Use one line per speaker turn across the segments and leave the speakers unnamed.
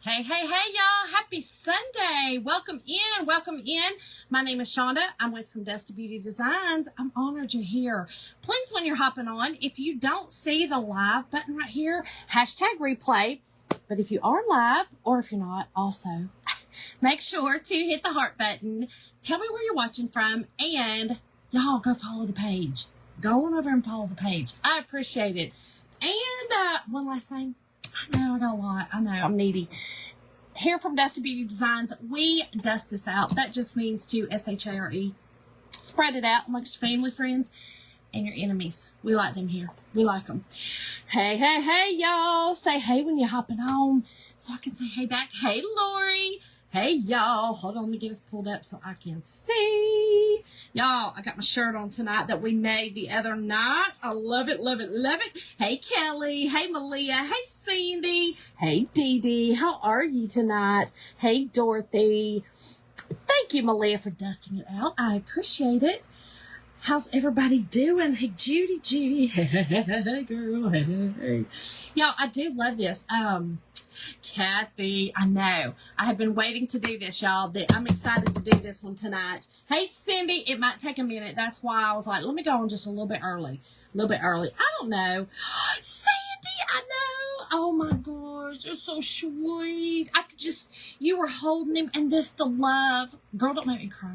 Hey, y'all. Happy Sunday. Welcome in. Welcome in. My name is Shonda. I'm with From Dust to Beauty Designs. I'm honored you're here. Please, when you're hopping on, if you don't see the live button right here, hashtag replay. But if you are live or if you're not, also make sure to hit the heart button. Tell me where you're watching from, and y'all go follow the page. Go on over and follow the page. I appreciate it. And one last thing. I know I got a lot. I know I'm needy. Here from Dust to Beauty Designs, we dust this out. That just means to SHARE. Spread it out amongst your family, friends, and your enemies. We like them here. We like them. Hey, y'all. Say hey when you're hopping on so I can say hey back. Hey, Lori. Hey, y'all. Hold on, let me get us pulled up so I can see. Y'all, I got my shirt on tonight that we made the other night. I love it, love it, love it. Hey, Kelly. Hey, Malia. Hey, Sandy. Hey, Dee Dee. How are you tonight? Hey, Dorothy. Thank you, Malia, for dusting it out. I appreciate it. How's everybody doing? Hey, Judy. Hey, girl. Hey. Y'all, I do love this. Kathy, I know. I have been waiting to do this, y'all. I'm excited to do this one tonight. Hey, Cindy, it might take a minute. That's why I was like, let me go on just a little bit early. I don't know. Sandy, I know. Oh, my gosh. You're so sweet. You were holding him, and this, the love. Girl, don't make me cry.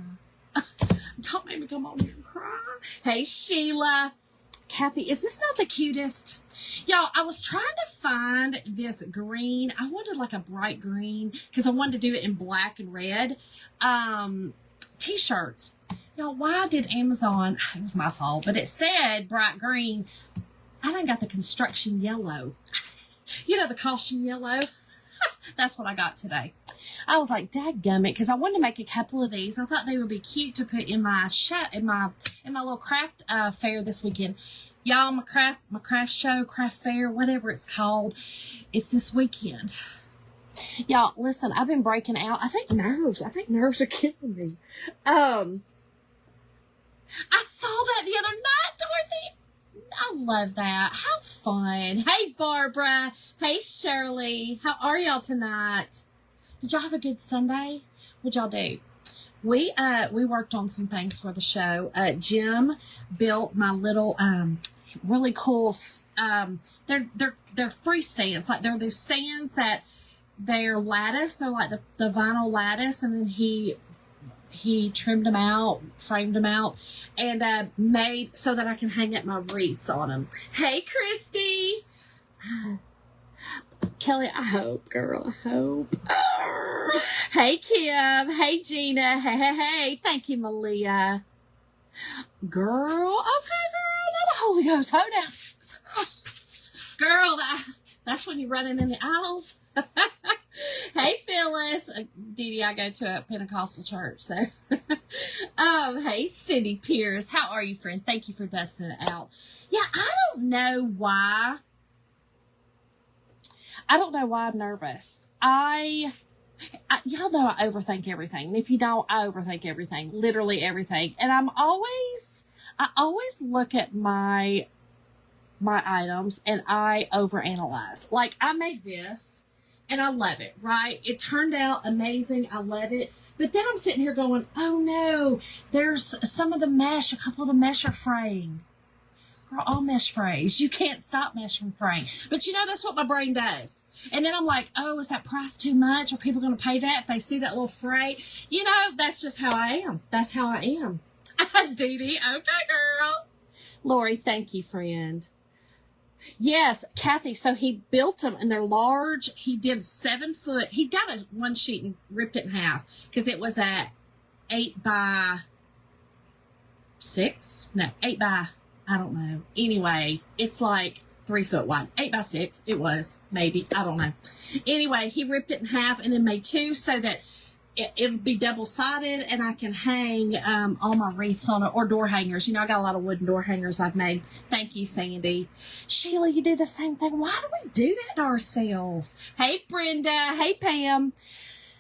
Don't make me come on here and cry. Hey, Sheila. Kathy, is this not the cutest? Y'all, I was trying to find this green. I wanted like a bright green because I wanted to do it in black and red. T-shirts. Y'all, why did Amazon, it was my fault, but it said bright green. I done got the construction yellow. You know, the caution yellow. That's what I got today. I was like, dadgummit, because I wanted to make a couple of these. I thought they would be cute to put in my little craft fair this weekend. Y'all, my craft show, craft fair, whatever it's called, it's this weekend. Y'all, listen, I've been breaking out. I think nerves are killing me. I saw that the other night, Dorothy. I love that. How fun. Hey, Barbara. Hey, Shirley. How are y'all tonight? Did y'all have a good Sunday? What'd y'all do? We worked on some things for the show. Jim built my little really cool they're free stands. Like they're these stands that they're lattice. They're like the vinyl lattice, and then he trimmed them out, framed them out, and made so that I can hang up my wreaths on them. Hey, Christy. Kelly, I hope, girl. I hope. Hey, Kim. Hey, Gina. Hey. Thank you, Malia. Girl. Okay, girl. Now the Holy Ghost. Hold down. Girl, that's when you're running in the aisles. Hey, Phyllis. Dee Dee, I go to a Pentecostal church, so. Hey, Cindy Pierce. How are you, friend? Thank you for dusting it out. Yeah, I don't know why I'm nervous. Y'all know I overthink everything. And if you don't, I overthink everything. Literally everything. And I always look at my items and I overanalyze. Like, I made this and I love it, right? It turned out amazing. I love it. But then I'm sitting here going, oh no, there's some of the mesh, a couple of the mesh are fraying. All mesh frays. You can't stop mesh from fraying. But you know, that's what my brain does. And then I'm like, oh, is that price too much? Are people going to pay that if they see that little fray? You know, that's just how I am. That's how I am. Dee Dee, okay, girl. Lori, thank you, friend. Yes, Kathy, so he built them and they're large. He did 7 foot. He got one sheet and ripped it in half because it was a 8 by 6. No, 8 by, I don't know. Anyway, it's like 3 foot wide. 8 by 6. It was, maybe. I don't know. Anyway, he ripped it in half and then made 2 so that it would be double-sided and I can hang all my wreaths on it, or door hangers. You know, I got a lot of wooden door hangers I've made. Thank you, Sandy. Sheila, you do the same thing. Why do we do that to ourselves? Hey, Brenda. Hey, Pam.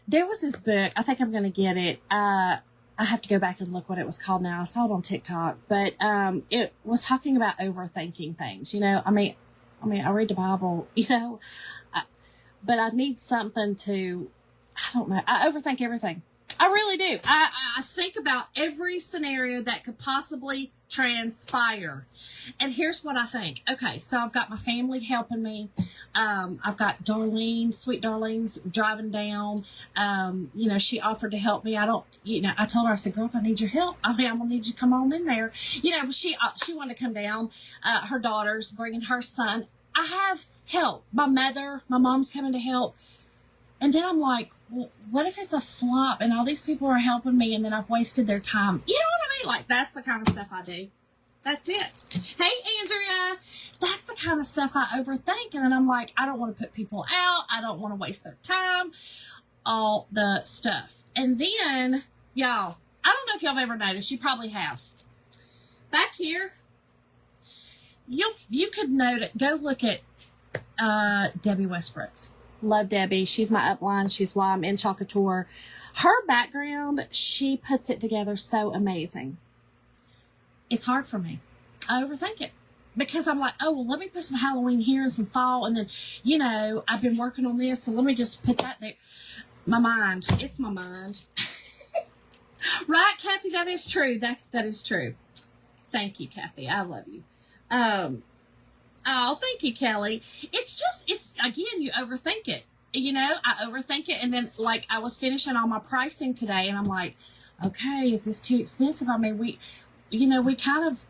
There was this book. I think I'm going to get it. I have to go back and look what it was called now. I saw it on TikTok. But it was talking about overthinking things. You know, I mean, I read the Bible. You know, but I need something to, I don't know. I overthink everything. I really do. I think about every scenario that could possibly transpire. And here's what I think. Okay, so I've got my family helping me. I've got Darlene, sweet Darlene's driving down. She offered to help me. I told her, I said, girl, if I need your help, I'm going to need you to come on in there. But she wanted to come down. Her daughter's bringing her son. I have help. My mom's coming to help. And then I'm like, well, what if it's a flop and all these people are helping me and then I've wasted their time? You know what I mean? Like, that's the kind of stuff I do. That's it. Hey, Andrea, that's the kind of stuff I overthink. And then I'm like, I don't want to put people out. I don't want to waste their time. All the stuff. And then, y'all, I don't know if y'all have ever noticed. You probably have. Back here, you could notice. Go look at Debbie Westbrooks. Love Debbie. She's my upline. She's why I'm in Chalkator. Her background, she puts it together so amazing. It's hard for me. I overthink it because I'm like, oh, well, let me put some Halloween here and some fall. And then, I've been working on this. So let me just put that there. My mind. It's my mind. Right, Kathy? That is true. That is true. Thank you, Kathy. I love you. Oh, thank you, Kelly. It's again, you overthink it. I overthink it. And then, like, I was finishing all my pricing today, and I'm like, okay, is this too expensive? I mean, we kind of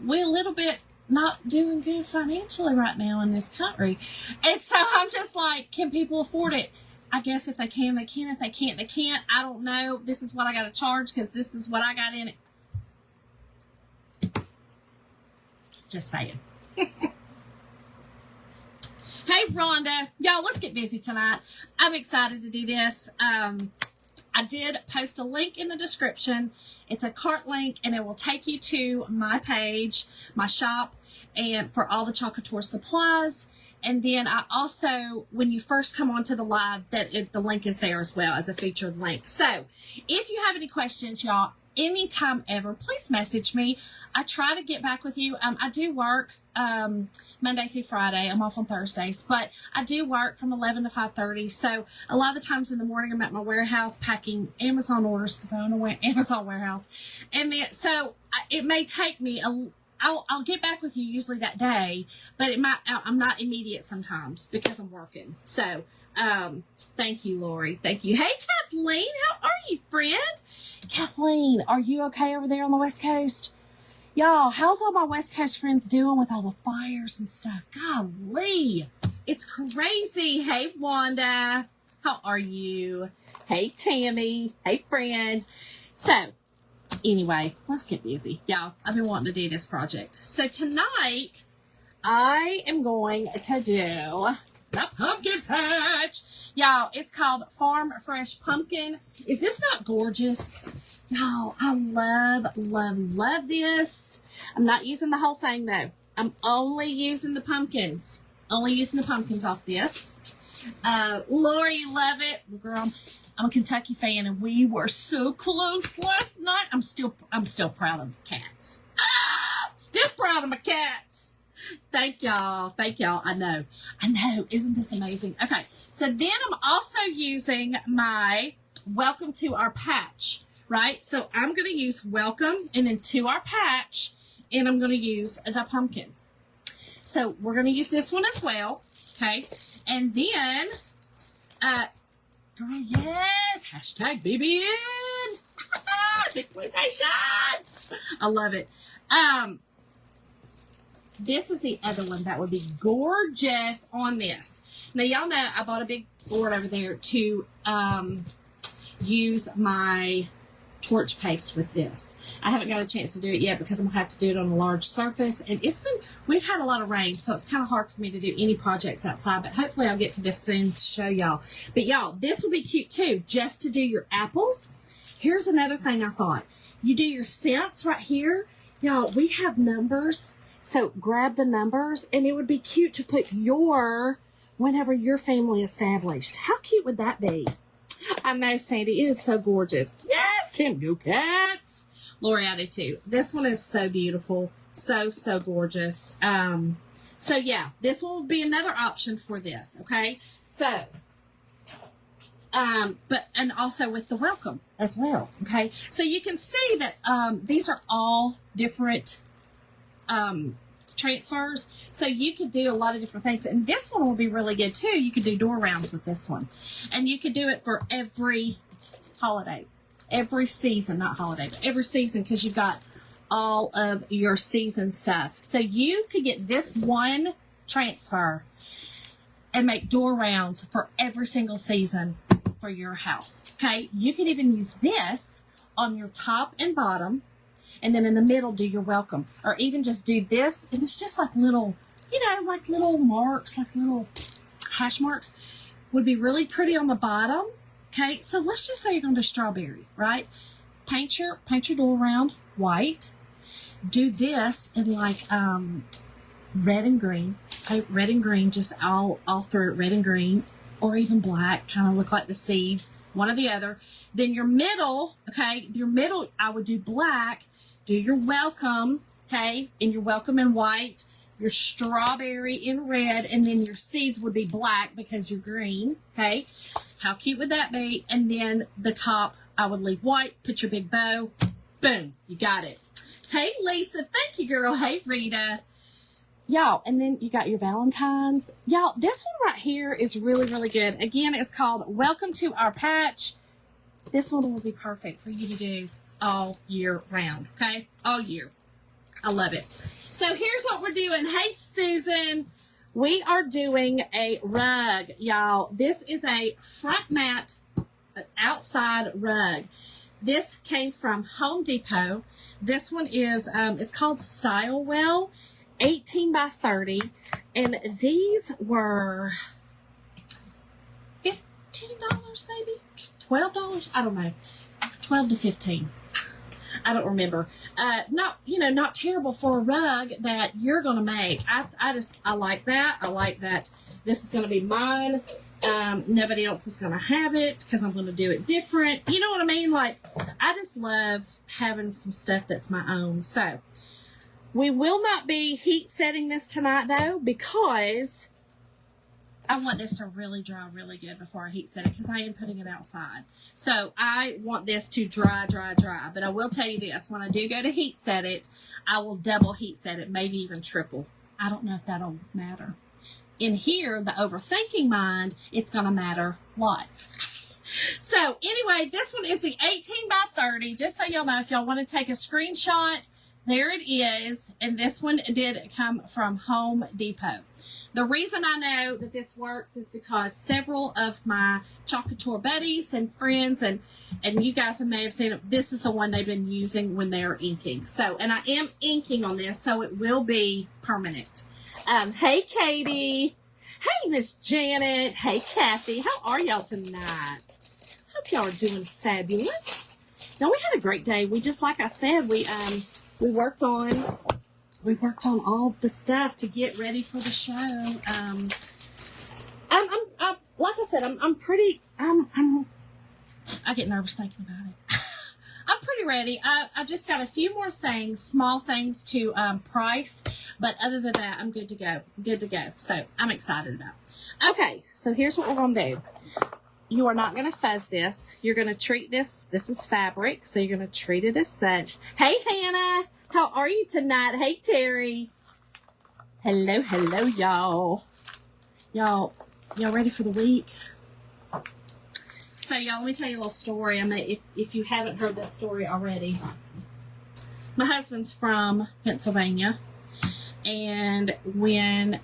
we're a little bit not doing good financially right now in this country. And so I'm just like, can people afford it? I guess if they can, they can. If they can't, they can't. I don't know. This is what I got to charge because this is what I got in it. Just saying. Hey, Rhonda. Y'all, let's get busy tonight. I'm excited to do this. I did post a link in the description. It's a cart link, and it will take you to my page, my shop, and for all the Chalkator supplies. And then I also, when you first come onto the live, the link is there as well as a featured link. So if you have any questions, y'all, anytime ever, please message me. I try to get back with you. I do work Monday through Friday. I'm off on Thursdays, but I do work from 11 to 5:30. So a lot of the times in the morning, I'm at my warehouse packing Amazon orders because I own an Amazon warehouse. And then, so it may take me I'll get back with you usually that day, but I'm not immediate sometimes because I'm working. So, thank you, Lori. Thank you. Hey, Kathleen, how are you, friend? Kathleen, are you okay over there on the West Coast? Y'all, how's all my West Coast friends doing with all the fires and stuff? Golly, it's crazy. Hey, Wanda, how are you? Hey, Tammy. Hey, friend. So, anyway, let's get busy. Y'all, I've been wanting to do this project. So tonight, I am going to do the pumpkin patch. Y'all, it's called Farm Fresh Pumpkin. Is this not gorgeous? Y'all, I love, love, love this. I'm not using the whole thing, though. I'm only using the pumpkins. Only using the pumpkins off this. Lori, love it. Girl, I'm a Kentucky fan, and we were so close last night. I'm still proud of the cats. Still proud of my cats. Thank y'all. I know. Isn't this amazing? Okay. So then I'm also using my welcome to our patch, right? So I'm going to use welcome and then to our patch, and I'm going to use the pumpkin. So we're going to use this one as well. Okay. And then, girl, yes, hashtag BBN. Big Blue Nation. I love it. This is the other one that would be gorgeous on this. Now, y'all know I bought a big board over there to use my torch paste with this. I haven't got a chance to do it yet because I'm going to have to do it on a large surface. And we've had a lot of rain, so it's kind of hard for me to do any projects outside. But hopefully I'll get to this soon to show y'all. But y'all, this would be cute too, just to do your apples. Here's another thing I thought. You do your scents right here. Y'all, we have numbers. So grab the numbers, and it would be cute to put whenever your family established. How cute would that be? I know, Sandy. It is so gorgeous. Yes, Kim, go cats. Lori, I do too. This one is so beautiful. So, so gorgeous. So yeah, this one will be another option for this. Okay. So, and also with the welcome as well. Okay. So you can see that, these are all different, transfers. So you could do a lot of different things. And this one will be really good too. You could do door rounds with this one. And you could do it for every holiday, every season, not holiday, but every season, because you've got all of your season stuff. So you could get this one transfer and make door rounds for every single season for your house. Okay. You can even use this on your top and bottom, and then in the middle do your welcome, or even just do this. And it's just like little, like little marks, like little hash marks. Would be really pretty on the bottom. Okay. So let's just say you're going to do strawberry, right? Paint your door round white. Do this in like, red and green. Okay, red and green, just all through it, red and green, or even black, kind of look like the seeds, one or the other. Then your middle, okay, I would do black. Do your welcome, okay, and your welcome in white, your strawberry in red, and then your seeds would be black because you're green, okay? How cute would that be? And then the top, I would leave white, put your big bow, boom, you got it. Hey, Lisa, thank you, girl. Hey, Rita. Y'all, and then you got your Valentine's. Y'all, this one right here is really, really good. Again, it's called Welcome to Our Patch. This one will be perfect for you to do all year round, okay? All year. I love it. So here's what we're doing. Hey, Susan. We are doing a rug, y'all. This is a front mat outside rug. This came from Home Depot. This one is, it's called Stylewell. 18 by 30, and these were $15 maybe, $12, I don't know, 12 to 15. I don't remember. Not terrible for a rug that you're gonna make. I like that. I like that this is gonna be mine. Nobody else is gonna have it because I'm gonna do it different. You know what I mean? Like, I just love having some stuff that's my own. So we will not be heat setting this tonight though, because I want this to really dry really good before I heat set it, because I am putting it outside. So I want this to dry. But I will tell you this, when I do go to heat set it, I will double heat set it, maybe even triple. I don't know if that'll matter. In here, the overthinking mind, it's going to matter lots. So anyway, this one is the 18 by 30. Just so y'all know, if y'all want to take a screenshot, there it is, and this one did come from Home Depot. The reason I know that this works is because several of my Chalk Couture buddies and friends, and you guys may have seen it, this is the one they've been using when they're inking. So, and I am inking on this, so it will be permanent. Hey, Katie. Hey, Miss Janet. Hey, Kathy. How are y'all tonight? Hope y'all are doing fabulous. Now, we had a great day. We just, like I said, we worked on all the stuff to get ready for the show. I'm like I said, I get nervous thinking about it. I'm pretty ready. I've just got a few more things, small things to price, but other than that, I'm good to go. Good to go. So I'm excited about it. Okay, so here's what we're gonna do. You are not going to fuzz this. You're going to treat this. This is fabric, so you're going to treat it as such. Hey, Hannah. How are you tonight? Hey, Terry. Hello, y'all. Y'all ready for the week? So, y'all, let me tell you a little story. I mean, if you haven't heard this story already. My husband's from Pennsylvania, and when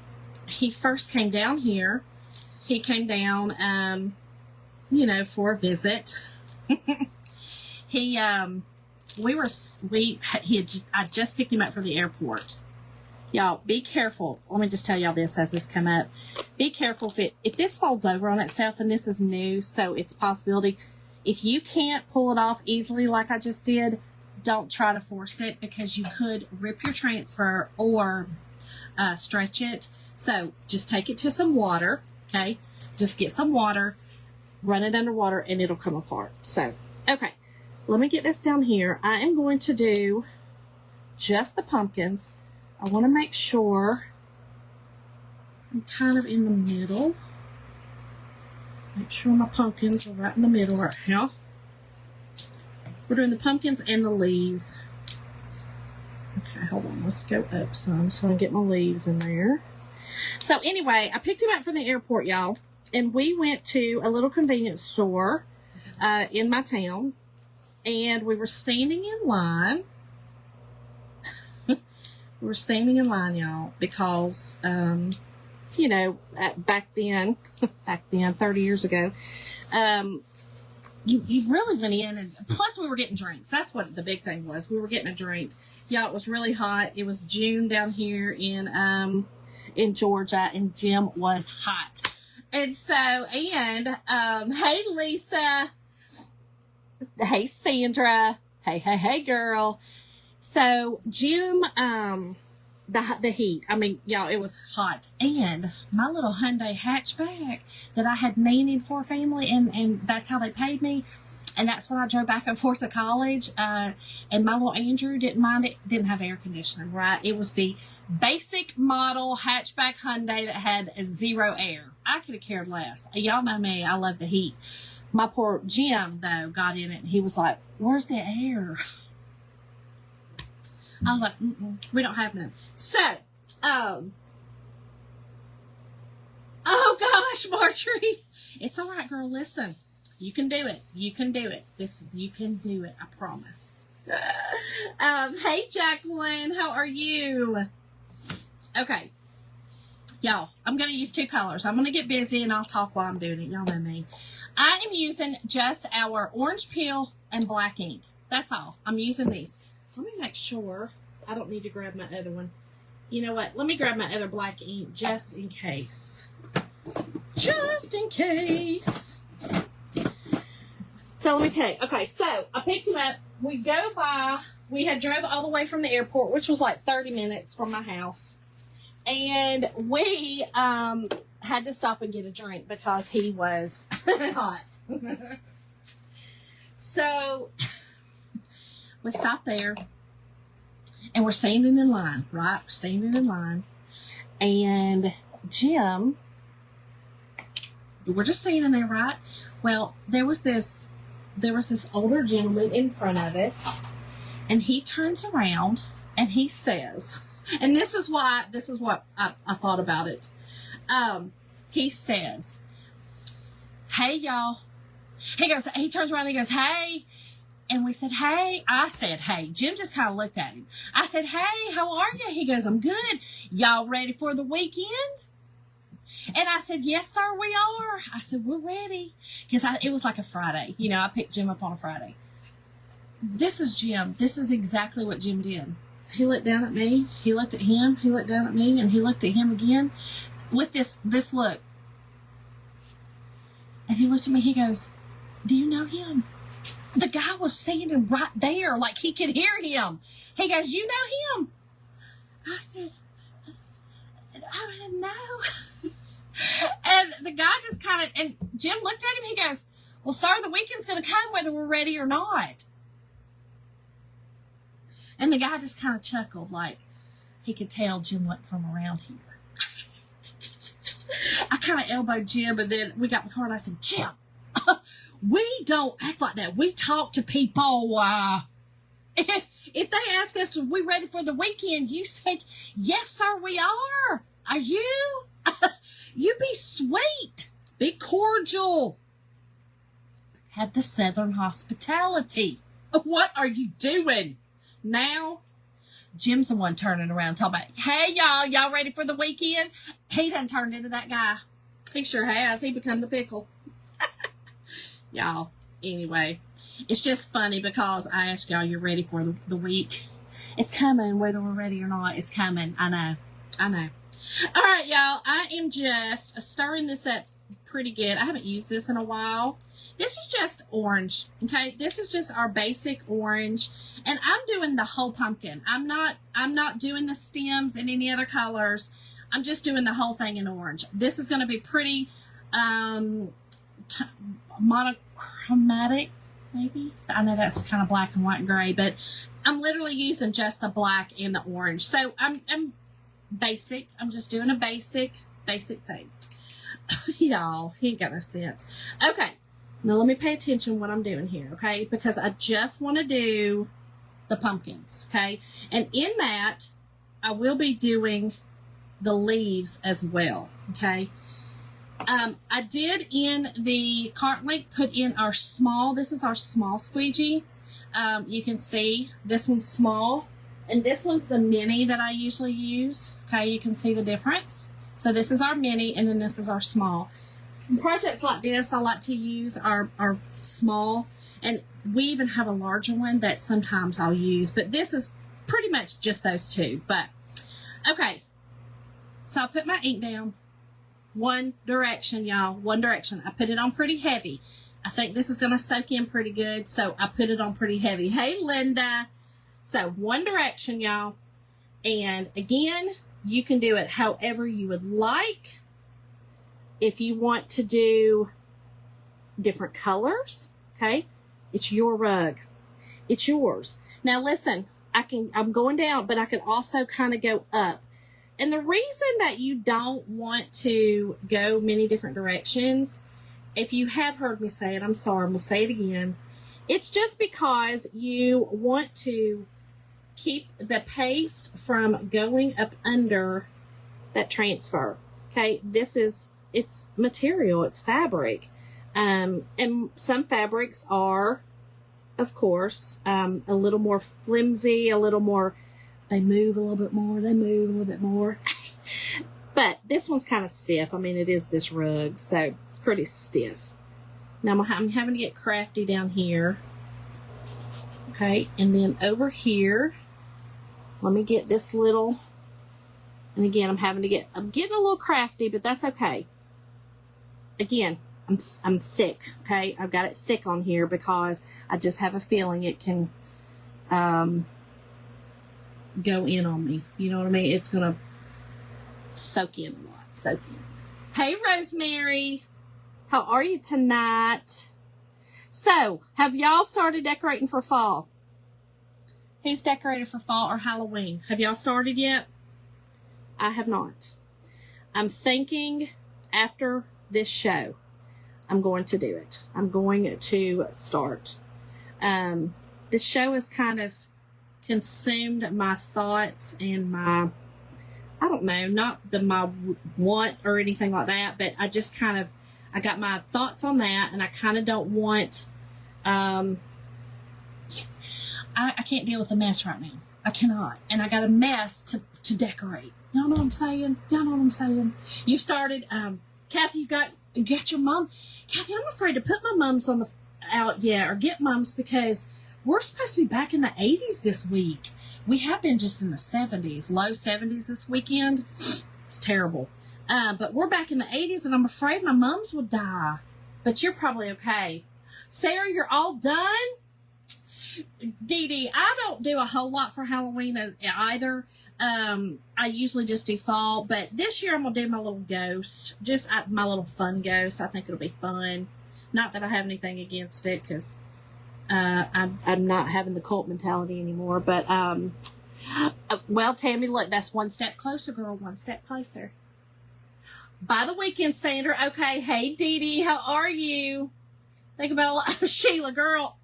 he first came down here, he came down, for a visit. I just picked him up from the airport. Y'all, be careful. Let me just tell y'all this as this come up. Be careful if this folds over on itself, and this is new, so it's a possibility. If you can't pull it off easily like I just did, don't try to force it, because you could rip your transfer or stretch it. So just take it to some water, okay? Just get some water, run it under water, and it'll come apart. So, okay, let me get this down here. I am going to do just the pumpkins. I want to make sure I'm kind of in the middle. Make sure my pumpkins are right in the middle right now. We're doing the pumpkins and the leaves. Okay, hold on. Let's go up some so I can get my leaves in there. So anyway, I picked him up from the airport, y'all. And we went to a little convenience store in my town. And we were standing in line. We were standing in line, y'all, because, you know, back then, 30 years ago, you really went in, and plus we were getting drinks. That's what the big thing was. We were getting a drink. Y'all, it was really hot. It was June down here in Georgia, and Jim was hot. And so, hey, Lisa. Hey, Sandra. Hey, girl. So, Jim, the heat. I mean, y'all, it was hot. And my little Hyundai hatchback that I had nannied for a family, and that's how they paid me. And that's when I drove back and forth to college. And my little Andrew didn't mind it. Didn't have air conditioning, right? It was the basic model hatchback Hyundai that had 0 air. I could have cared less. Y'all know me. I love the heat. My poor Jim, though, got in it, and he was like, where's the air? I was like, we don't have none. So, oh gosh, Marjorie. It's all right, girl. Listen, you can do it. You can do it. You can do it. I promise. Hey, Jacqueline, how are you? Okay. Y'all, I'm going to use 2 colors. I'm going to get busy, and I'll talk while I'm doing it. Y'all know me. I am using just our orange peel and black ink. That's all. I'm using these. Let me make sure I don't need to grab my other one. You know what? Let me grab my other black ink just in case. Just in case. So let me tell you. Okay, so I picked him up. We had drove all the way from the airport, which was like 30 minutes from my house. And we had to stop and get a drink because he was hot. So we stopped there, and we're standing in line, right? We're standing in line, and Jim, we're just standing there, right? Well, there was this older gentleman in front of us, and he turns around and he says, and this is what I thought about it. He says, hey, y'all. He turns around and he goes, hey. And we said, hey. I said, hey. Jim just kind of looked at him. I said, hey, how are you? He goes, I'm good. Y'all ready for the weekend? And I said, yes, sir, we are. I said, we're ready. Because it was like a Friday. You know, I picked Jim up on a Friday. This is Jim. This is exactly what Jim did. He looked down at me. He looked at him. He looked down at me. And he looked at him again with this look. And he looked at me. He goes, do you know him? The guy was standing right there like he could hear him. He goes, you know him? I said, I didn't know. And the guy just and Jim looked at him. He goes, well, sir, the weekend's going to come whether we're ready or not. And the guy just kind of chuckled like he could tell Jim went from around here. I kind of elbowed Jim, and then we got in the car, and I said, Jim, we don't act like that. We talk to people. If they ask us, are we ready for the weekend? You said, yes, sir, we are. Are you? You be sweet. Be cordial. Have the Southern hospitality. What are you doing? Now, Jim's the one turning around talking about, hey, y'all ready for the weekend? He done turned into that guy. He sure has. He become the pickle. Y'all, anyway, it's just funny because I asked y'all, you're ready for the week. It's coming, whether we're ready or not. It's coming. I know. All right, y'all, I am just stirring this up pretty good. I haven't used this in a while. This is just orange, okay? This is just our basic orange, and I'm doing the whole pumpkin. I'm not doing the stems in any other colors. I'm just doing the whole thing in orange. This is going to be pretty monochromatic, maybe. I know that's kind of black and white and gray, but I'm literally using just the black and the orange. So I'm basic. I'm just doing a basic basic thing. Y'all, he ain't got no sense. Okay, now let me pay attention what I'm doing here, okay? Because I just want to do the pumpkins, okay? And in that, I will be doing the leaves as well, okay? I did in the cart link put in our small, this is our small squeegee. You can see this one's small, and this one's the mini that I usually use, okay? You can see the difference. So this is our mini, and then this is our small. In projects like this, I like to use our small, and we even have a larger one that sometimes I'll use, but this is pretty much just those two. But okay, so I put my ink down. One direction, y'all, one direction. I put it on pretty heavy. I think this is going to soak in pretty good, so I put it on pretty heavy. Hey, Linda. So one direction, y'all. And again, you can do it however you would like. If you want to do different colors, okay, it's your rug. It's yours. Now listen, I'm going down, but I can also kind of go up. And the reason that you don't want to go many different directions, if you have heard me say it, I'm sorry, I'm going to say it again. It's just because you want to keep the paste from going up under that transfer. Okay, it's material, it's fabric. And some fabrics are, of course, a little more flimsy, a little more, they move a little bit more, they move a little bit more. But this one's kind of stiff. I mean, it is this rug, so it's pretty stiff. Now I'm having to get crafty down here. Okay, and then over here, let me get this little, and again, I'm getting a little crafty, but that's okay. Again, I'm thick, okay? I've got it thick on here because I just have a feeling it can go in on me. You know what I mean? It's going to soak in a lot, soak in. Hey, Rosemary. How are you tonight? So, have y'all started decorating for fall? Who's decorated for fall or Halloween? Have y'all started yet? I have not. I'm thinking after this show, I'm going to do it. I'm going to start. This show has kind of consumed my thoughts and my, I don't know, not my want or anything like that, but I just kind of, I got my thoughts on that, and I kind of don't want, I can't deal with the mess right now. I cannot. And I got a mess to decorate. Y'all know what I'm saying? Y'all know what I'm saying? You started, Kathy, you got your mom. Kathy, I'm afraid to put my mums out yet, or get mums, because we're supposed to be back in the 80s this week. We have been just in the 70s, low 70s this weekend. It's terrible. But we're back in the 80s, and I'm afraid my mums will die. But you're probably okay. Sarah, you're all done? Dee Dee, I don't do a whole lot for Halloween either. I usually just do fall, but this year I'm going to do my little ghost, just my little fun ghost. I think it'll be fun. Not that I have anything against it, because I'm not having the cult mentality anymore. But, well, Tammy, look, that's one step closer, girl, one step closer. By the weekend, Sandra. Okay, hey, Dee Dee, how are you? Think about Sheila, girl.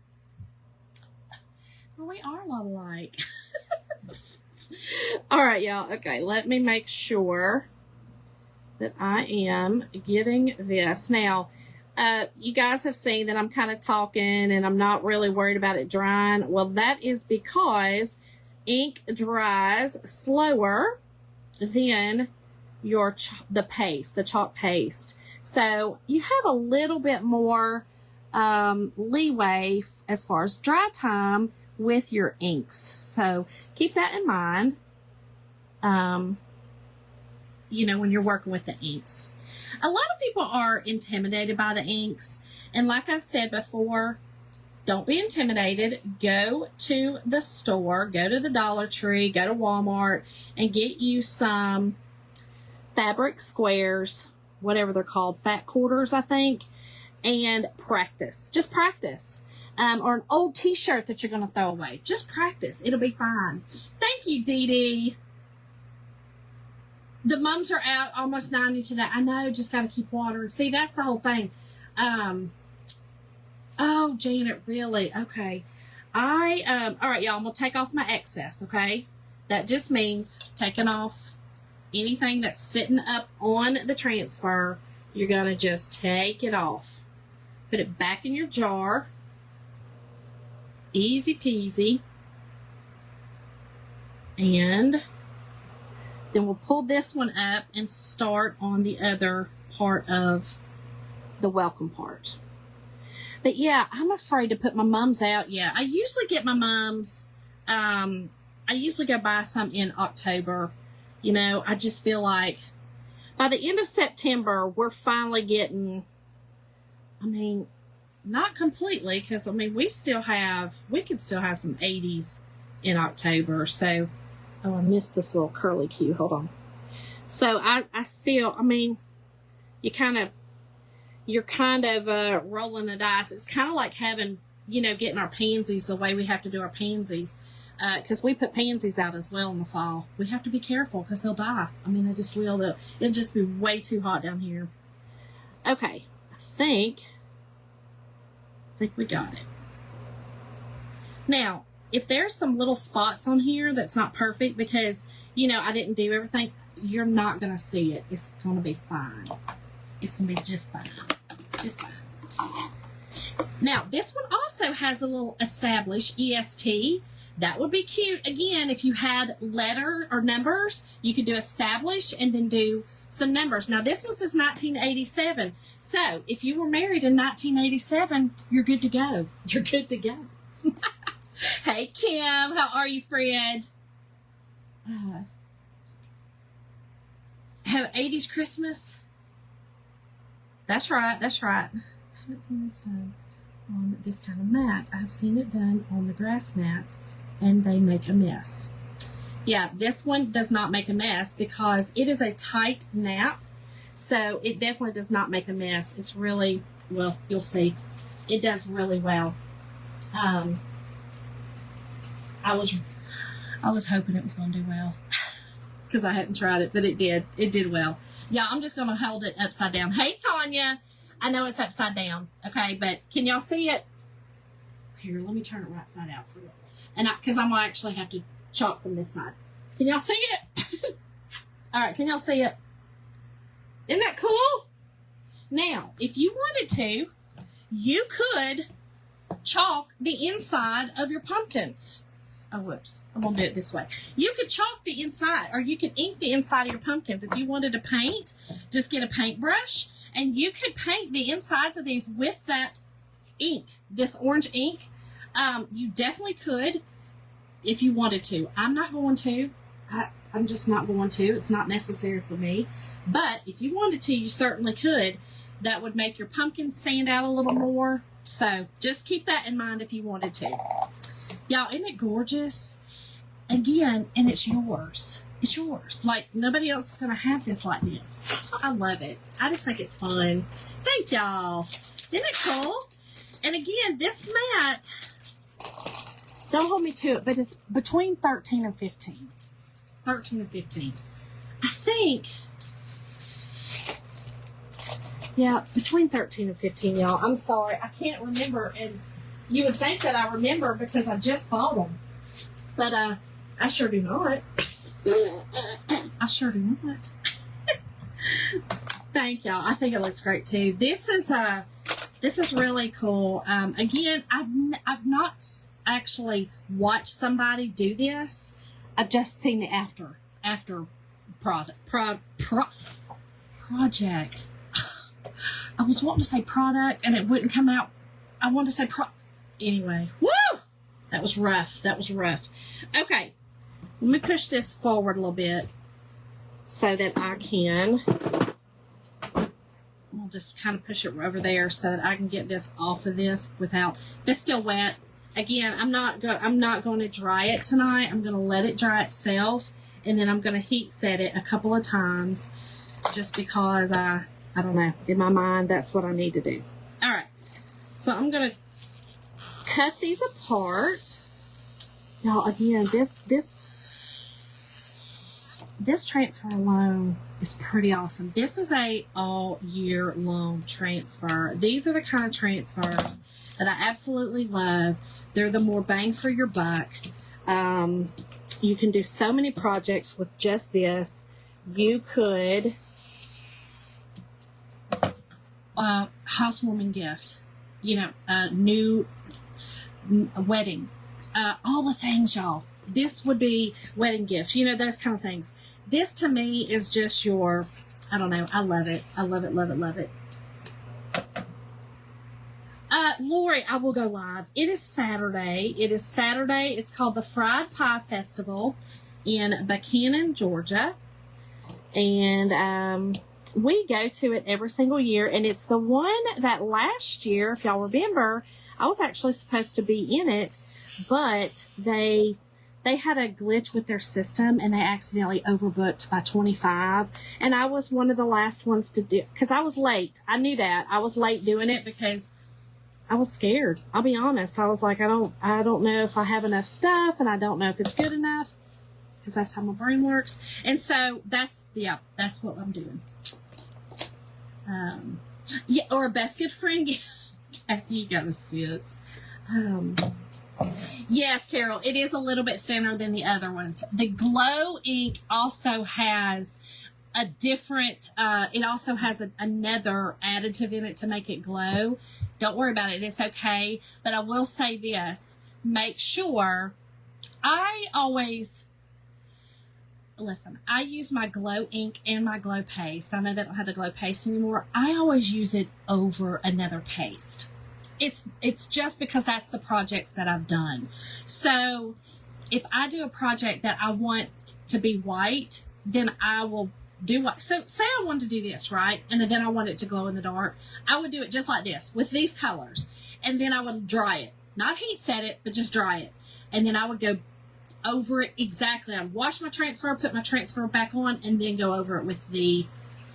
Well, we are a lot alike. All right, y'all. Okay, let me make sure that I am getting this. Now, you guys have seen that I'm kind of talking and I'm not really worried about it drying. Well, that is because ink dries slower than the paste, the chalk paste. So you have a little bit more leeway as far as dry time with your inks. So keep that in mind, you know, when you're working with the inks. A lot of people are intimidated by the inks. And like I've said before, don't be intimidated. Go to the store, go to the Dollar Tree, go to Walmart, and get you some fabric squares, whatever they're called, fat quarters, I think, and practice. Just practice. Or an old t-shirt that you're going to throw away. Just practice. It'll be fine. Thank you, Dee Dee. The mums are out almost 90 today. I know, just got to keep watering. See, that's the whole thing. Oh, Janet, really? Okay. All right, y'all, I'm going to take off my excess, okay? That just means taking off anything that's sitting up on the transfer. You're going to just take it off. Put it back in your jar. Easy peasy. And then we'll pull this one up and start on the other part of the welcome part. But yeah, I'm afraid to put my mums out yet. I usually get my mums, I usually go buy some in October. You know, I just feel like by the end of September, we're finally getting, I mean, not completely, because, I mean, we could still have some 80s in October. So, oh, I missed this little curly cue. Hold on. So, I still, I mean, you're kind of rolling the dice. It's kind of like having, you know, getting our pansies the way we have to do our pansies. Because we put pansies out as well in the fall. We have to be careful because they'll die. I mean, they just will. It'll just be way too hot down here. Okay, I think we got it. Now, if there's some little spots on here that's not perfect because, you know, I didn't do everything, you're not going to see it. It's going to be fine. It's going to be just fine. Just fine. Now, this one also has a little established EST. That would be cute. Again, if you had letter or numbers, you could do establish and then do some numbers. Now, this one says 1987. So, if you were married in 1987, you're good to go. You're good to go. Hey, Kim. How are you, Fred? Have 80s Christmas? That's right. That's right. I haven't seen this done on this kind of mat. I have seen it done on the grass mats, and they make a mess. Yeah, this one does not make a mess because it is a tight nap, so it definitely does not make a mess. It's really, well, you'll see. It does really well. I was hoping it was going to do well because I hadn't tried it, but it did. It did well. Yeah, I'm just going to hold it upside down. Hey, Tanya. I know it's upside down, okay, but can y'all see it? Here, let me turn it right side out for you. And because I'm going to actually have to chalk from this side. Can y'all see it? All right, can y'all see it? Isn't that cool? Now, if you wanted to, you could chalk the inside of your pumpkins. Oh, whoops. I'm going to do it this way. You could chalk the inside, or you could ink the inside of your pumpkins. If you wanted to paint, just get a paintbrush, and you could paint the insides of these with that ink, this orange ink. You definitely could if you wanted to. I'm not going to. I'm just not going to. It's not necessary for me. But if you wanted to, you certainly could. That would make your pumpkin stand out a little more. So just keep that in mind if you wanted to. Y'all, isn't it gorgeous? Again, and it's yours. It's yours. Like, nobody else is going to have this like this. So I love it. I just think it's fun. Thank y'all. Isn't it cool? And again, this mat, don't hold me to it, but it's between 13 and 15. 13 and 15. I think, yeah, between 13 and 15, y'all. I'm sorry. I can't remember. And you would think that I remember because I just bought them. But I sure do not. I sure do not. Thank y'all. I think it looks great too. This is really cool. Again, I've not actually watched somebody do this. I've just seen the after project. I was wanting to say product and it wouldn't come out. I wanted to say anyway. Woo! That was rough. That was rough. Okay. Let me push this forward a little bit so that I can, we'll just kind of push it over there so that I can get this off of this without, it's still wet. Again, I'm not going to dry it tonight. I'm going to let it dry itself, and then I'm going to heat set it a couple of times just because I don't know, in my mind, that's what I need to do. All right. So I'm going to cut these apart. Y'all, again, this transfer alone is pretty awesome. This is a all year long transfer. These are the kind of transfers that I absolutely love. They're the more bang for your buck. You can do so many projects with just this. You could housewarming gift, you know, new wedding, all the things, y'all. This would be wedding gift, you know, those kind of things. This to me is just your, I don't know, I love it. I love it, love it, love it. Lori, I will go live. It is Saturday. It is Saturday. It's called the Fried Pie Festival in Buchanan, Georgia. And we go to it every single year. And it's the one that last year, if y'all remember, I was actually supposed to be in it, but they had a glitch with their system and they accidentally overbooked by 25. And I was one of the last ones to do, because I was late. I knew that. I was late doing it because I was scared. I'll be honest. I was like, I don't know if I have enough stuff and I don't know if it's good enough, because that's how my brain works. And so that's what I'm doing. Yeah, or a best good friend. Kathy, you got a sense. Yes, Carol, it is a little bit thinner than the other ones. The Glow ink also has a different, it also has another additive in it to make it glow. Don't worry about it. It's okay. But I will say this. Make sure, I use my Glow ink and my Glow paste. I know they don't have the Glow paste anymore. I always use it over another paste. It's just because that's the projects that I've done. So if I do a project that I want to be white, then I will do what, so say I wanted to do this, right? And then I want it to glow in the dark. I would do it just like this with these colors. And then I would dry it, not heat set it, but just dry it. And then I would go over it exactly. I'd wash my transfer, put my transfer back on, and then go over it with the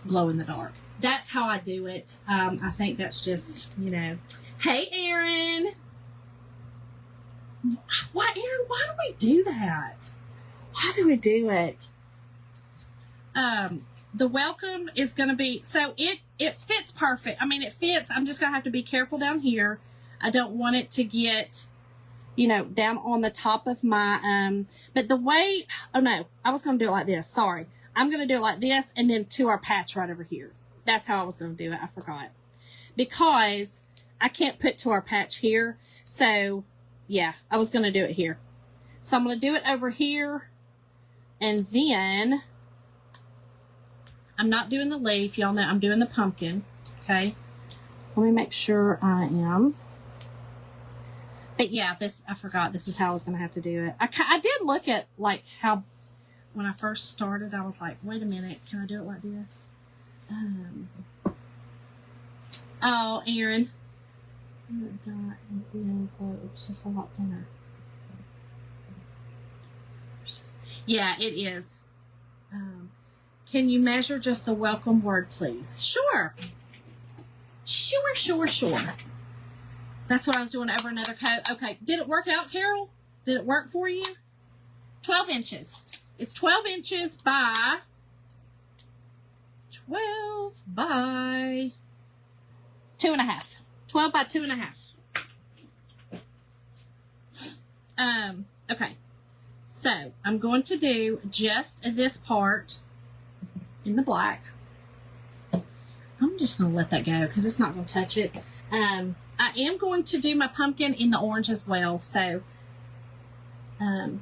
glow in the dark. That's how I do it. I think that's just, you know. Hey, Aaron. What, Aaron? Why do we do that? Why do we do it? The welcome is going to be, so it fits perfect. I mean, it fits. I'm just going to have to be careful down here. I don't want it to get, you know, down on the top of my, but the way, oh no, I was going to do it like this. Sorry. I'm going to do it like this and then to our patch right over here. That's how I was going to do it. I forgot. Because I can't put to our patch here. So yeah, I was going to do it here. So I'm going to do it over here. And then I'm not doing the leaf. Y'all know I'm doing the pumpkin. Okay. Let me make sure I am. But yeah, I forgot this is how I was going to have to do it. I did look at like how, when I first started, I was like, wait a minute, can I do it like this? Oh, Aaron. It's just a lot thinner. Yeah, it is. Can you measure just the welcome word, please? Sure. Sure. That's what I was doing over another coat. Okay. Did it work out, Carol? Did it work for you? 12 inches. It's 12 inches by 12 by 2.5. 12 by 2.5. Okay. So I'm going to do just this part in the black. I'm just going to let that go because it's not going to touch it. I am going to do my pumpkin in the orange as well. So, I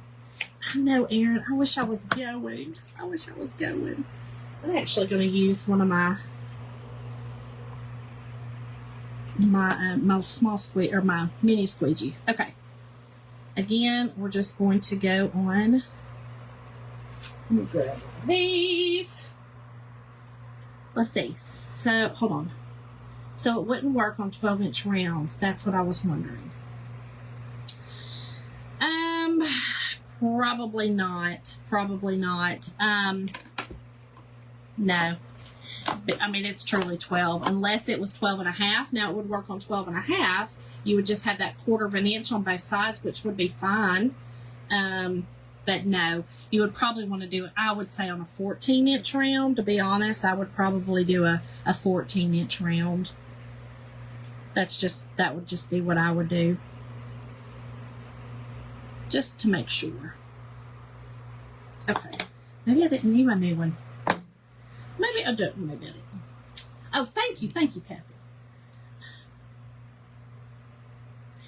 know, Aaron, I wish I was going. I'm actually going to use one of my small squeegee, or my mini squeegee. Okay. Again, we're just going to go on. Let me grab these. Let's see. So, hold on. So it wouldn't work on 12-inch rounds. That's what I was wondering. Probably not. No. But, I mean, it's truly 12, unless it was 12.5. Now it would work on 12.5. You would just have that 1/4 inch on both sides, which would be fine. But no, you would probably want to do it, I would say, on a 14-inch round. To be honest, I would probably do a 14-inch round. That would just be what I would do. Just to make sure. Okay. Maybe I didn't need my new one. Maybe I don't. Maybe I didn't. Oh, thank you, Kathy.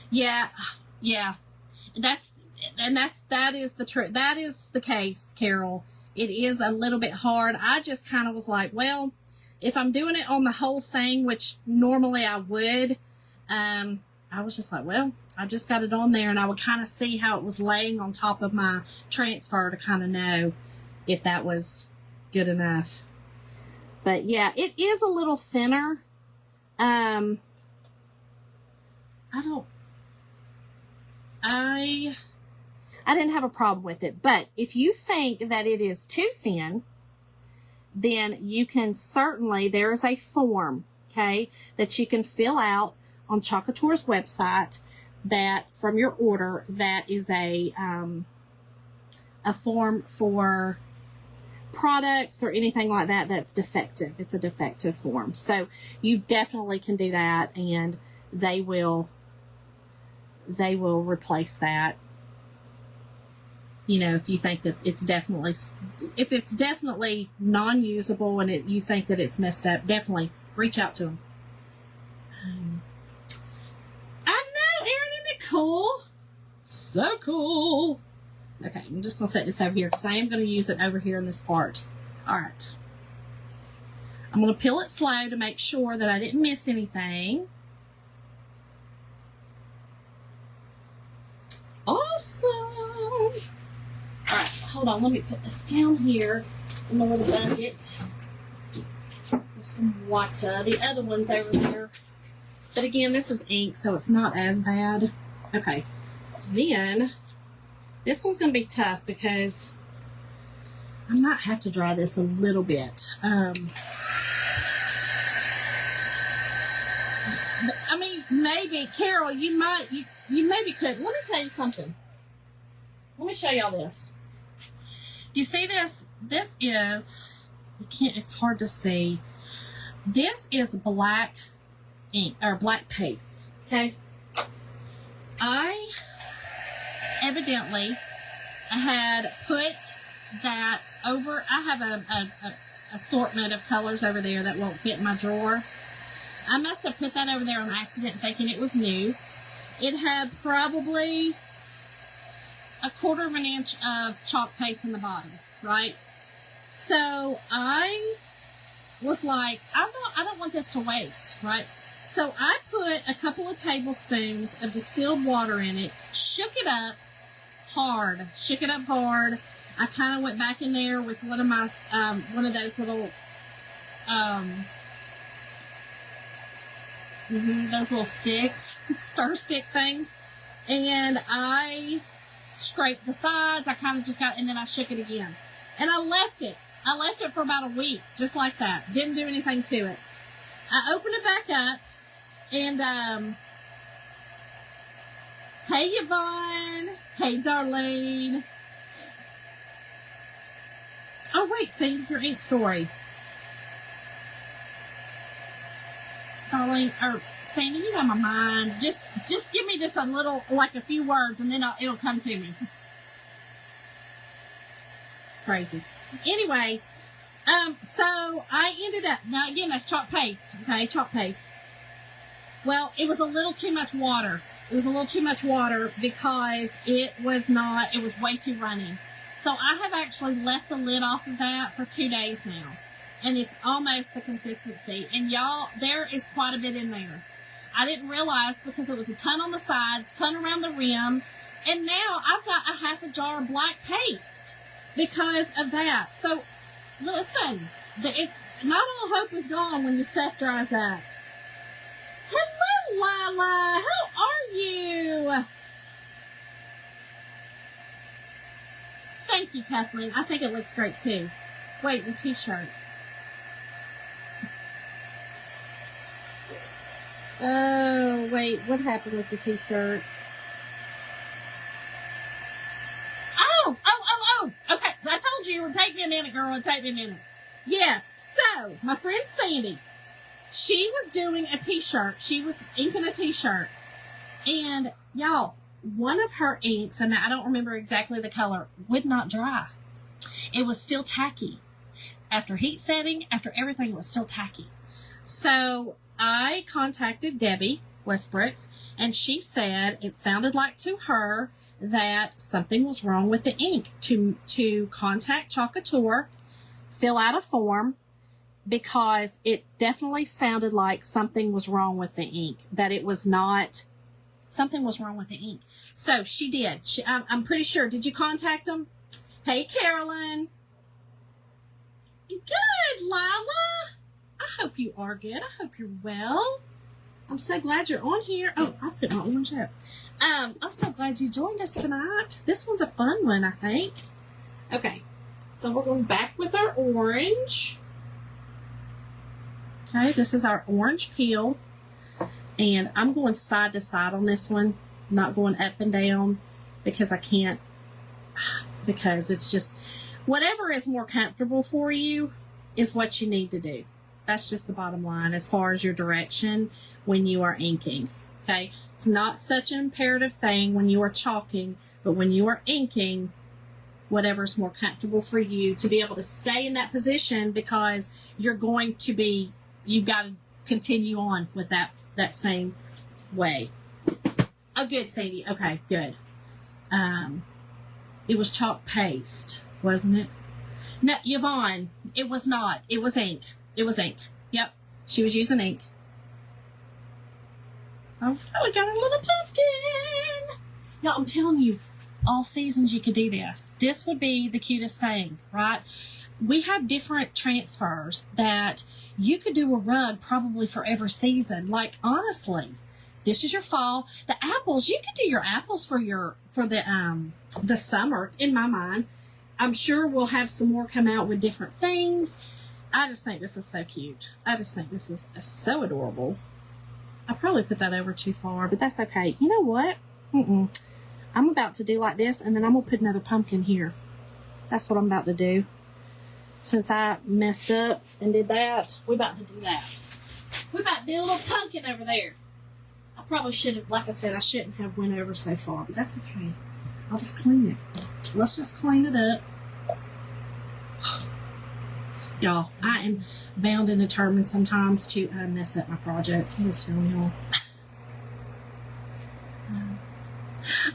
Yeah. That is the truth. That is the case, Carol. It is a little bit hard. I just kind of was like, well, if I'm doing it on the whole thing, which normally I would, I was just like, well, I just got it on there, and I would kind of see how it was laying on top of my transfer to kind of know if that was good enough. But yeah, it is a little thinner. I didn't have a problem with it, but if you think that it is too thin, then you can certainly, there's a form, okay, that you can fill out on Chocatour's website that from your order, that is a form for products or anything like that that's defective. It's a defective form. So you definitely can do that, and they will replace that. You know, if you think that it's definitely non-usable and you think that it's messed up, definitely reach out to them. I know, Erin, isn't it cool? So cool. Okay, I'm just going to set this over here because I am going to use it over here in this part. All right. I'm going to peel it slow to make sure that I didn't miss anything. Awesome. All right, hold on. Let me put this down here in my little bucket with some water. The other one's over there. But again, this is ink, so it's not as bad. Okay. Then, this one's going to be tough because I might have to dry this a little bit. I mean, maybe, Carol, you maybe could. Let me tell you something. Let me show y'all this. Do you see this? This is, it's hard to see. This is black ink, or black paste, okay? I evidently had put that over. I have a assortment of colors over there that won't fit in my drawer. I must have put that over there on accident thinking it was new. It had probably 1/4 of an inch of chalk paste in the bottom, right? So I was like, I don't want this to waste, right? So I put a couple of tablespoons of distilled water in it, shook it up hard. I kind of went back in there with one of my, one of those little, those little sticks, stir stick things. And I scraped the sides. I kind of just got, and then I shook it again. And I left it. For about a week, just like that. Didn't do anything to it. I opened it back up, and, hey, Yvonne. Hey, Darlene. Oh, wait, see, your ink story. Darlene, or Sandy, you got my mind. Just give me just a little, like a few words, and then it'll come to me. Crazy. Anyway, so I ended up, now again, that's chalk paste, okay, chalk paste. Well, it was a little too much water. Because it was way too runny. So I have actually left the lid off of that for 2 days now. And it's almost the consistency. And y'all, there is quite a bit in there. I didn't realize because it was a ton on the sides, ton around the rim. And now I've got a half a jar of black paste because of that. So, listen, not all hope is gone when your stuff dries up. Hello, Lila. How are you? Thank you, Kathleen. I think it looks great, too. Wait, the t-shirt. Oh, wait. What happened with the t-shirt? Oh, it'll take me a minute, girl. It'll take me a minute. Yes. So, my friend Sandy, she was doing a t-shirt. She was inking a t-shirt. And, y'all, one of her inks, and I don't remember exactly the color, would not dry. It was still tacky. After heat setting, after everything, it was still tacky. So, I contacted Debbie Westbrooks, and she said it sounded like to her that something was wrong with the ink. To contact Chalkator, fill out a form, because it definitely sounded like something was wrong with the ink, that it was not, something was wrong with the ink. So she did. I'm pretty sure. Did you contact them? Hey, Carolyn. Good, Lila. I hope you are good. I hope you're well. I'm so glad you're on here. Oh, I'll put my orange up. I'm so glad you joined us tonight. This one's a fun one, I think. Okay, so we're going back with our orange. Okay, this is our orange peel. And I'm going side to side on this one. I'm not going up and down because I can't. Because it's just, whatever is more comfortable for you is what you need to do. That's just the bottom line as far as your direction when you are inking. Okay, it's not such an imperative thing when you are chalking, but when you are inking, whatever's more comfortable for you to be able to stay in that position, because you're going to be, you've got to continue on with that same way. Oh, good, Sadie. Okay, good. It was chalk paste, wasn't it? No, Yvonne, it was not. It was ink. It was ink. Yep, she was using ink. Oh, we got a little pumpkin. Now, I'm telling you, all seasons you could do this. This would be the cutest thing, right? We have different transfers that you could do a rug probably for every season. Like, honestly, this is your fall. The apples, you could do your apples for the summer, in my mind. I'm sure we'll have some more come out with different things. I just think this is so cute. I just think this is so adorable. I probably put that over too far, but that's okay. You know what? I'm about to do like this, and then I'm going to put another pumpkin here. That's what I'm about to do. Since I messed up and did that, we're about to do that. We're about to do a little pumpkin over there. I probably should have, like I said, I shouldn't have went over so far, but that's okay. I'll just clean it. Let's just clean it up. Y'all, I am bound and determined sometimes to mess up my projects. I'm just telling y'all.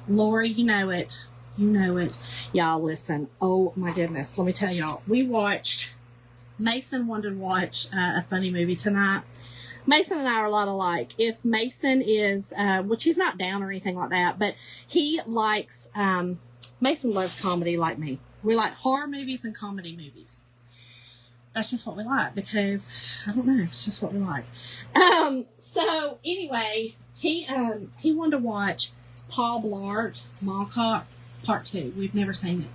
Lori, you know it. You know it. Y'all, listen. Oh, my goodness. Let me tell y'all. Mason wanted to watch a funny movie tonight. Mason and I are a lot alike. If Mason is, which he's not down or anything like that, but he likes, Mason loves comedy like me. We like horror movies and comedy movies. That's just what we like, because I don't know, it's just what we like. So anyway, he wanted to watch Paul Blart Mall Cop Part 2. We've never seen it.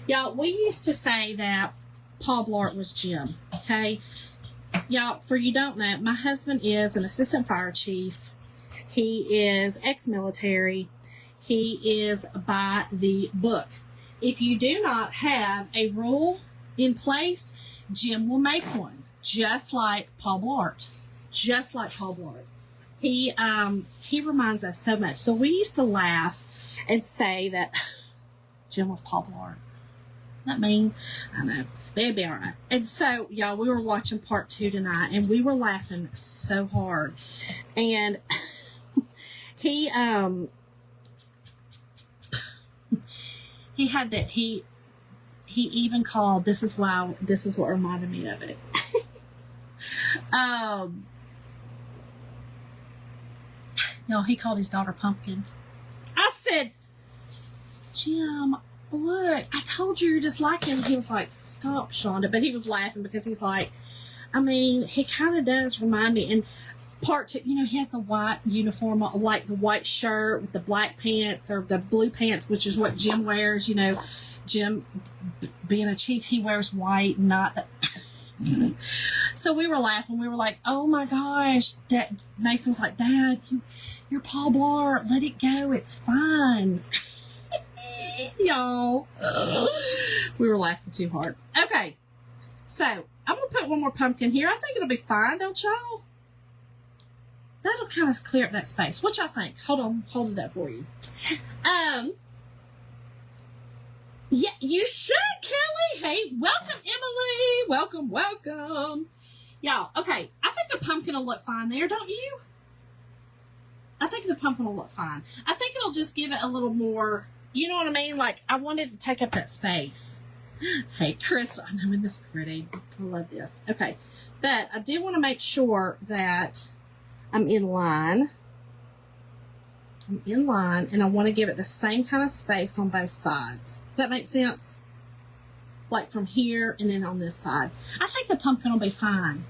Y'all, we used to say that Paul Blart was Jim. Okay, y'all, for you don't know, my husband is an assistant fire chief. He is ex-military. He is by the book. If you do not have a rule in place, Jim will make one, just like Paul Blart. Just like Paul Blart. He reminds us so much. So we used to laugh and say that Jim was Paul Blart. Not mean, I know. They'd be all right. And so, y'all, we were watching Part 2 tonight, and we were laughing so hard. And he had that, he even called, this is what reminded me of it. No, he called his daughter Pumpkin. I said, Jim, look, I told you just like him. He was like, stop, Shonda. But he was laughing because he's like, I mean, he kind of does remind me. And Part 2, you know, he has the white uniform, like the white shirt with the black pants or the blue pants, which is what Jim wears. You know, Jim, being a chief, he wears white, not the... So we were laughing. We were like, oh my gosh. Mason was like, Dad, you're Paul Blart. Let it go. It's fine. Y'all. We were laughing too hard. Okay, so I'm going to put one more pumpkin here. I think it'll be fine, don't y'all? That'll kind of clear up that space. What y'all think? Hold on, hold it up for you. Yeah, you should, Kelly. Hey, welcome, Emily. Welcome, welcome. Y'all, okay, I think the pumpkin will look fine there, don't you? I think the pumpkin will look fine. I think it'll just give it a little more, you know what I mean? Like, I wanted to take up that space. Hey, Crystal, I'm doing this pretty. I love this. Okay, but I do want to make sure that I'm in line. I'm in line, and I want to give it the same kind of space on both sides. Does that make sense? Like from here and then on this side. I think the pumpkin will be fine.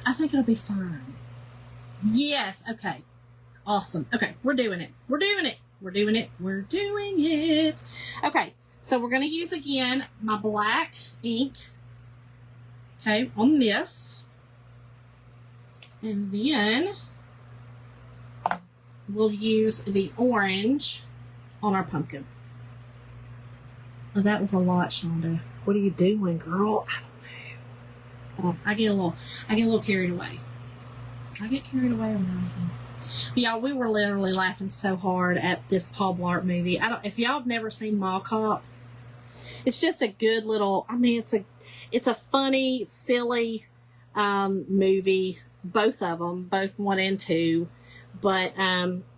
I think it'll be fine. Yes, okay. Awesome. Okay, we're doing it. We're doing it. We're doing it. We're doing it. Okay, so we're going to use, again, my black ink, okay, on this. And then we'll use the orange on our pumpkin. Oh, that was a lot, Shonda. What are you doing, girl? I don't know. I get a little carried away. I get carried away on everything. But y'all, we were literally laughing so hard at this Paul Blart movie. If y'all have never seen Mall Cop, it's just a good little, I mean, it's a funny, silly movie. Both of them, both 1 and 2. But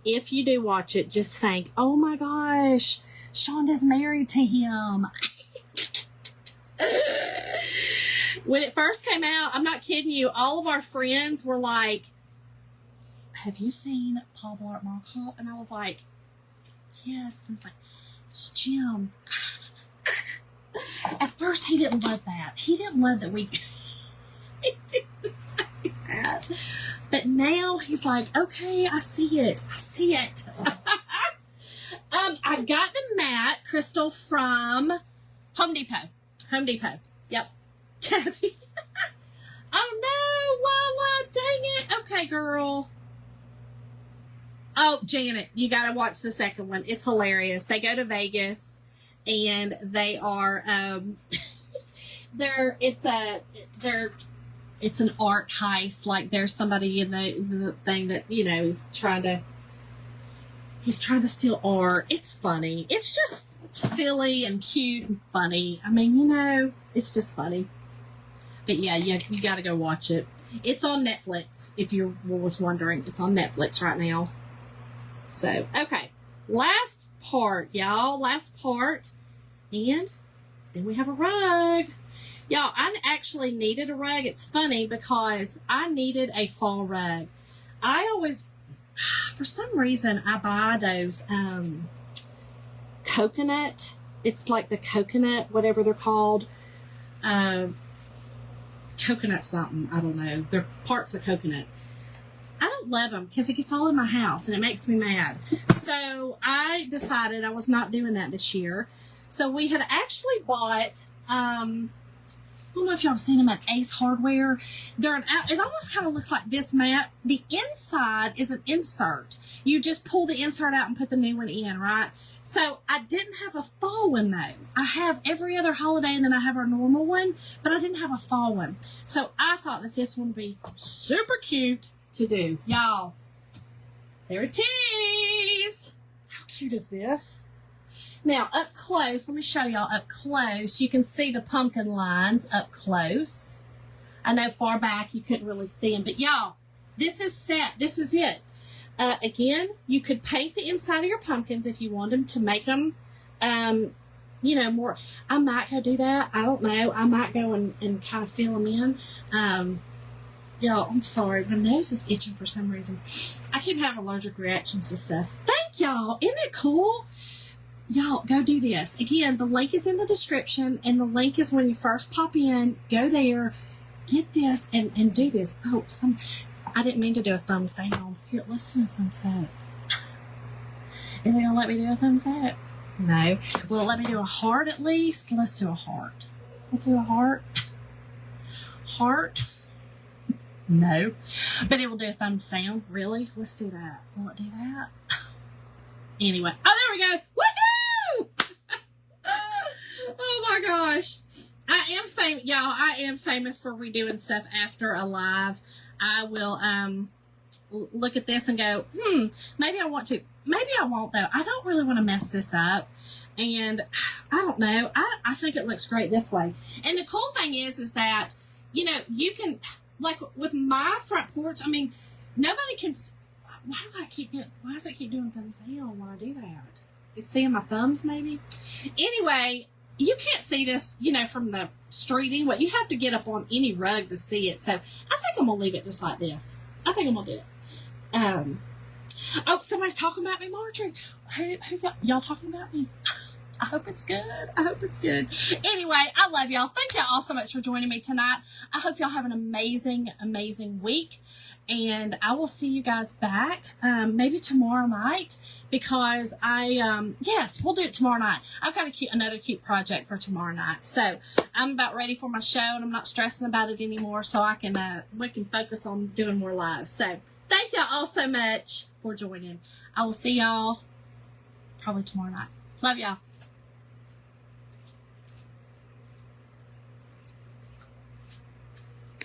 if you do watch it, just think, oh my gosh, Shonda's married to him. When it first came out, I'm not kidding you, all of our friends were like, have you seen Paul Blart Mall Cop? And I was like, yes. And I'm like, it's Jim. At first, he didn't love that. He didn't love that we he didn't say that. But now he's like, okay, I see it. I see it. I got the matte crystal from Home Depot. Home Depot. Yep. Kathy. Oh no, Lala, dang it. Okay, girl. Oh, Janet, you got to watch the second one. It's hilarious. They go to Vegas and they are, it's an art heist. Like there's somebody in the thing that, you know, he's trying to steal art. It's funny. It's just silly and cute and funny. I mean, you know, it's just funny. But yeah, you got to go watch it. It's on Netflix. If you was wondering, it's on Netflix right now. So, okay. Last part, y'all. Last part. And then we have a rug. Y'all, I actually needed a rug. It's funny because I needed a fall rug. I always, for some reason, I buy those coconut. It's like the coconut, whatever they're called. Coconut something. I don't know. They're parts of coconut. I don't love them because it gets all in my house and it makes me mad. So I decided I was not doing that this year. So we had actually bought, I don't know if y'all have seen them at Ace Hardware. It almost kind of looks like this mat. The inside is an insert. You just pull the insert out and put the new one in, right? So I didn't have a fall one though. I have every other holiday and then I have our normal one, but I didn't have a fall one. So I thought that this one would be super cute to do. Y'all, there it is. How cute is this? Now, up close, let me show y'all up close. You can see the pumpkin lines up close. I know far back you couldn't really see them, but y'all, this is set. This is it. Again, you could paint the inside of your pumpkins if you want them to make them, you know, more. I might go do that. I don't know. I might go and kind of fill them in. Y'all, I'm sorry. My nose is itching for some reason. I keep having allergic reactions to stuff. Thank y'all. Isn't it cool? Y'all, go do this. Again, the link is in the description, and the link is when you first pop in. Go there, get this, and do this. Oh, I didn't mean to do a thumbs down. Here, let's do a thumbs up. Is it going to let me do a thumbs up? No. Will it let me do a heart at least? Let's do a heart. We'll do a heart. Heart. No. But it will do a thumbs down. Really? Let's do that. Will it do that? Anyway. Oh, there we go. Woohoo! Oh my gosh. I am famous, y'all. I am famous for redoing stuff after a live. I will look at this and go, maybe I want to. Maybe I won't, though. I don't really want to mess this up. And I don't know. I think it looks great this way. And the cool thing is that, you know, you can, like with my front porch, I mean, nobody can, why does it keep doing thumbs down when I do that? Is seeing my thumbs maybe? Anyway, you can't see this, you know, from the street anyway. You have to get up on any rug to see it. So I think I'm going to leave it just like this. I think I'm going to do it. Oh, somebody's talking about me, Marjorie. Who y'all talking about me? I hope it's good. I hope it's good. Anyway, I love y'all. Thank y'all all so much for joining me tonight. I hope y'all have an amazing, amazing week. And I will see you guys back maybe tomorrow night because yes, we'll do it tomorrow night. I've got another cute project for tomorrow night. So I'm about ready for my show and I'm not stressing about it anymore so we can focus on doing more lives. So thank y'all all so much for joining. I will see y'all probably tomorrow night. Love y'all.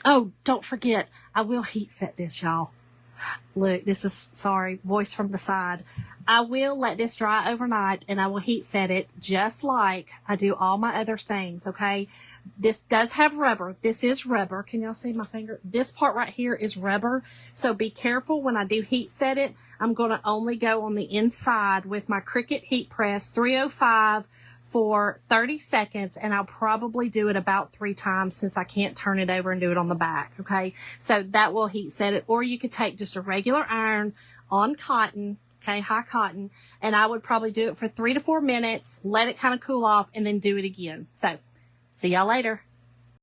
Oh, don't forget, I will heat set this, y'all. Look, this is, sorry, voice from the side. I will let this dry overnight and I will heat set it just like I do all my other things, okay? This does have rubber. This is rubber. Can y'all see my finger? This part right here is rubber. So be careful when I do heat set it. I'm going to only go on the inside with my Cricut heat press 305 for 30 seconds, and I'll probably do it about 3 times since I can't turn it over and do it on the back, okay? So that will heat set it, or you could take just a regular iron on cotton, okay, high cotton, and I would probably do it for 3 to 4 minutes, let it kind of cool off, and then do it again. So, see y'all later.